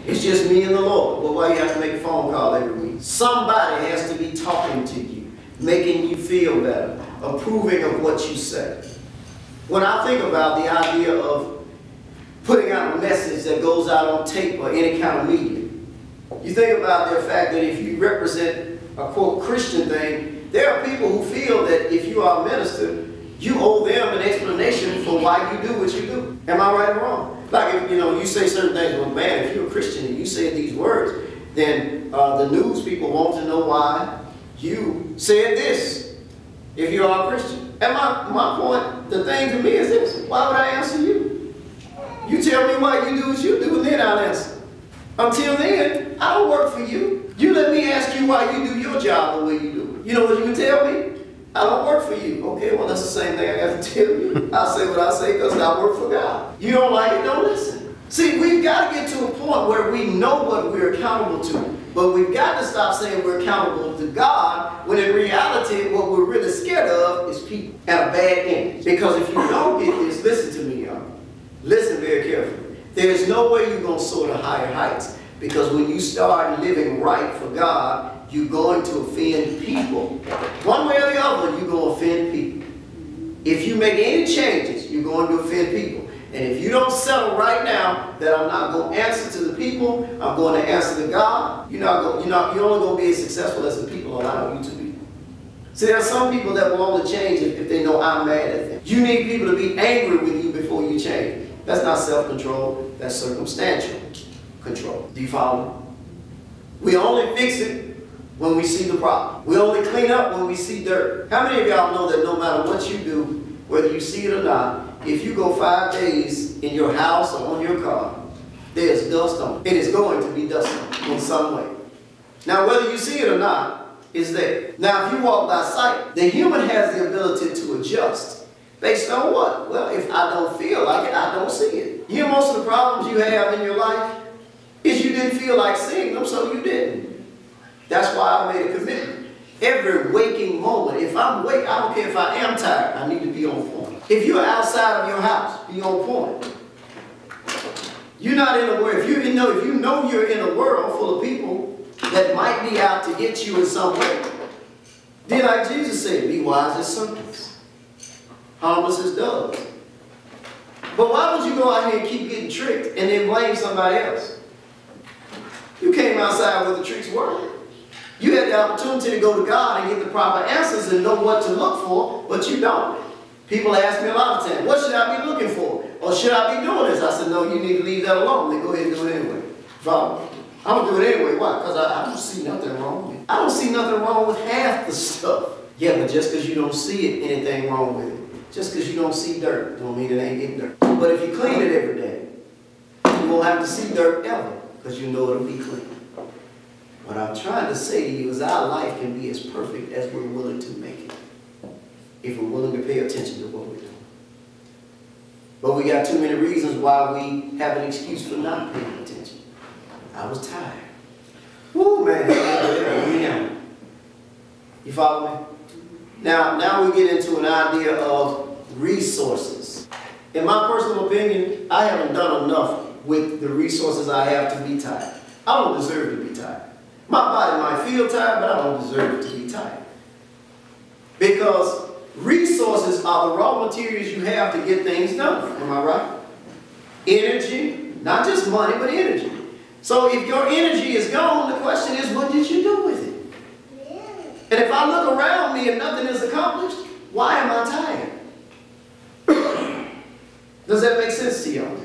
It's just me and the Lord. Well, why you have to make a phone call every week? Somebody has to be talking to you, making you feel better, approving of what you say. When I think about the idea of putting out a message that goes out on tape or any kind of media, you think about the fact that if you represent a quote Christian thing, there are people who feel that if you are a minister, you owe them an explanation for why you do what you do. Am I right or wrong? Like if you say certain things, well, man, if you're a Christian and you say these words, then the news people want to know why you said this. If you are a Christian, and my point, the thing to me is this: why would I answer you? You tell me why you do what you do, and then I'll answer. Until then, I don't work for you. You let me ask you why you do your job the way you do it. You know what you can tell me? I don't work for you. Okay, well, that's the same thing I got to tell you. I say what I say because I work for God. You don't like it, don't listen. See, we've got to get to a point where we know what we're accountable to. But we've got to stop saying we're accountable to God, when in reality, what we're really scared of is people and a bad image. Because if you don't get this, listen to me, y'all. Listen very carefully. There's no way you're going to soar to higher heights. Because when you start living right for God, you're going to offend people. One way or the other, you're going to offend people. If you make any changes, you're going to offend people. And if you don't settle right now that I'm not going to answer to the people, I'm going to answer to God, you're only going to be as successful as the people allow you to be. See, there are some people that will only change if they know I'm mad at them. You need people to be angry with you before you change. That's not self-control, that's circumstantial control. Do you follow me? We only fix it when we see the problem. We only clean up when we see dirt. How many of y'all know that no matter what you do, whether you see it or not, if you go 5 days in your house or on your car, there's dust on it. It is going to be dust on it in some way. Now, whether you see it or not, it's there. Now, if you walk by sight, the human has the ability to adjust. Based on what? Well, if I don't feel like it, I don't see it. You know, most of the problems you have in your life is you didn't feel like seeing them, so you didn't. That's why I made a commitment. Every waking moment, if I'm awake, I don't care if I am tired, I need to be on point. If you're outside of your house, be on point. You're not in a world, if you know you're in a world full of people that might be out to get you in some way, then like Jesus said, be wise as serpents, harmless as doves. But why would you go out here and keep getting tricked and then blame somebody else? You came outside where the tricks were. You had the opportunity to go to God and get the proper answers and know what to look for, but you don't. People ask me a lot of times, what should I be looking for? Or should I be doing this? I said, no, you need to leave that alone. Then go ahead and do it anyway. Follow me. I'm going to do it anyway. Why? Because I don't see nothing wrong with it. I don't see nothing wrong with half the stuff. Yeah, but just because you don't see it, anything wrong with it. Just because you don't see dirt, don't mean it ain't getting dirt. But if you clean it every day, you won't have to see dirt ever, because you know it'll be clean. What I'm trying to say to you is our life can be as perfect as we're willing to make it, if we're willing to pay attention to what we're doing. But we got too many reasons why we have an excuse for not paying attention. I was tired. Woo, man. You follow me? Now we get into an idea of resources. In my personal opinion, I haven't done enough with the resources I have to be tired. I don't deserve to be tired. My body might feel tired, but I don't deserve to be tired. Because resources are the raw materials you have to get things done. Am I right? Energy, not just money, but energy. So if your energy is gone, the question is, what did you do with it? Yeah. And if I look around me and nothing is accomplished, why am I tired? Does that make sense to y'all?